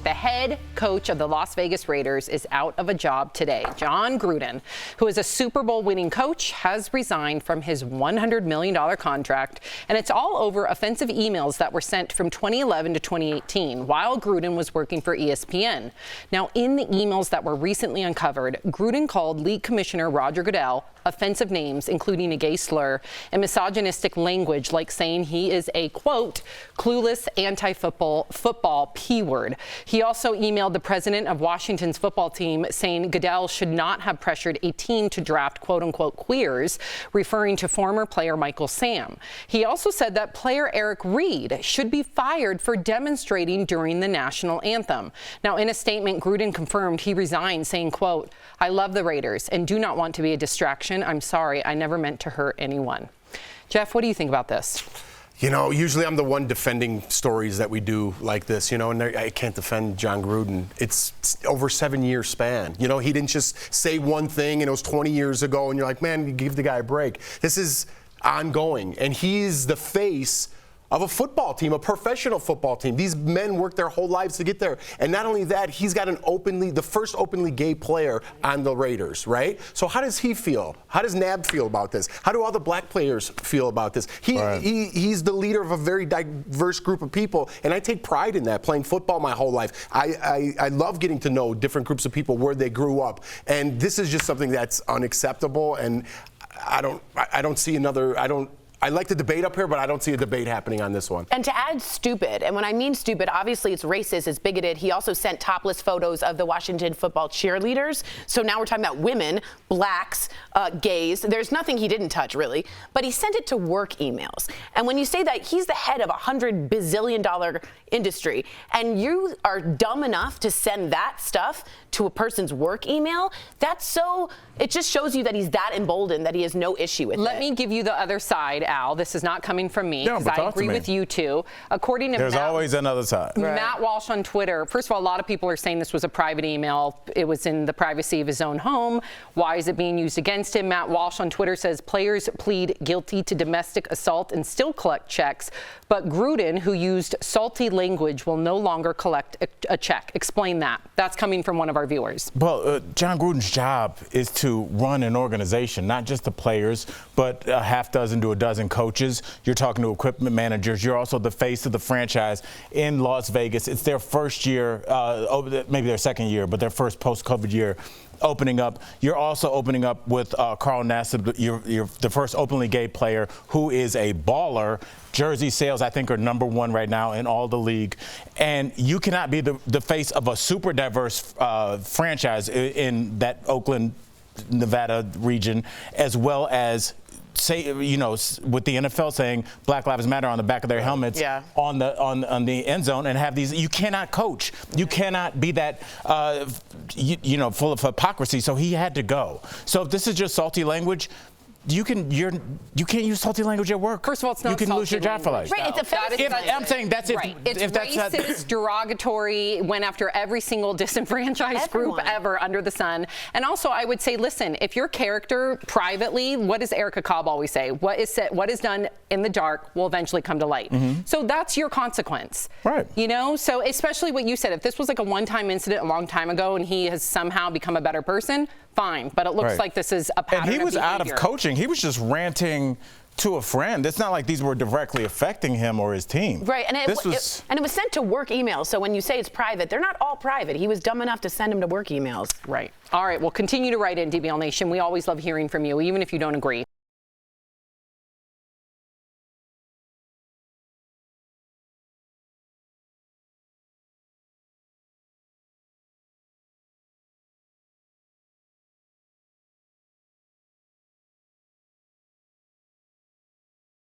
The head coach of the Las Vegas Raiders is out of a job today. Jon Gruden, who is a Super Bowl winning coach, has resigned from his $100 million contract. And it's all over offensive emails that were sent from 2011 to 2018 while Gruden was working for ESPN. Now, in the emails that were recently uncovered, Gruden called League Commissioner Roger Goodell offensive names, including a gay slur and misogynistic language like saying he is a, quote, clueless anti-football P-word. He also emailed the president of Washington's football team saying Goodell should not have pressured a team to draft, quote unquote, queers, referring to former player Michael Sam. He also said that player Eric Reed should be fired for demonstrating during the national anthem. Now, in a statement, Gruden confirmed he resigned, saying, quote, I love the Raiders and do not want to be a distraction. I'm sorry, I never meant to hurt anyone. Jeff, what do you think about this? You know, usually I'm the one defending stories that we do like this, you know, and I can't defend Jon Gruden. It's over 7-year span. You know, he didn't just say one thing and it was 20 years ago and you're like, man, you give the guy a break. This is ongoing, and he's the face of a football team, a professional football team. These men work their whole lives to get there. And not only that, he's got the first openly gay player on the Raiders, right? So how does he feel? How does NAB feel about this? How do all the black players feel about this? He's the leader of a very diverse group of people, and I take pride in that, playing football my whole life. I love getting to know different groups of people, where they grew up. And this is just something that's unacceptable, and I don't see another, I like the debate up here, but I don't see a debate happening on this one. And to add stupid, and when I mean stupid, obviously it's racist, it's bigoted. He also sent topless photos of the Washington football cheerleaders. So now we're talking about women, blacks, gays. There's nothing he didn't touch, really. But he sent it to work emails. And when you say that he's the head of $100 bazillion industry, and you are dumb enough to send that stuff to a person's work email, it just shows you that he's that emboldened that he has no issue with it. Let me give you the other side, Al. This is not coming from me, because I agree with you two. According to There's always another side. Matt Walsh on Twitter, first of all, a lot of people are saying this was a private email. It was in the privacy of his own home. Why is it being used against him? Matt Walsh on Twitter says players plead guilty to domestic assault and still collect checks, but Gruden, who used salty language, will no longer collect a check. Explain that. That's coming from one of our viewers. Well, Jon Gruden's job is to run an organization, not just the players, but a half dozen to a dozen coaches. You're talking to equipment managers. You're also the face of the franchise in Las Vegas. It's their first year, maybe their second year, but their first post-COVID year opening up. You're also opening up with Carl Nassib. You're the first openly gay player who is a baller. Jersey sales, I think, are #1 right now in all the league. And you cannot be the face of a super diverse franchise in that Oakland, Nevada region, as well as say, you know, with the NFL saying Black Lives Matter on the back of their helmets on the end zone, and have these. You cannot coach. You cannot be that you know, full of hypocrisy. So he had to go. So if this is just salty language, you can't use salty language at work. First of all, it's not you can salty lose your job for life. Right, it's offensive. I'm saying that's it. Right. It's if that's racist, derogatory, went after every single disenfranchised group ever under the sun. And also, I would say, listen, if your character privately, what does Erica Cobb always say? What is done in the dark will eventually come to light. So that's your consequence. Right. You know, so especially what you said, if this was like a one-time incident a long time ago and he has somehow become a better person, fine. But it looks like this is a pattern. And he was of out of coaching. He was just ranting to a friend. It's not like these were directly affecting him or his team. Right, and it was sent to work emails. So when you say it's private, they're not all private. He was dumb enough to send them to work emails. Right. All right. Well, continue to write in, DBL Nation. We always love hearing from you, even if you don't agree.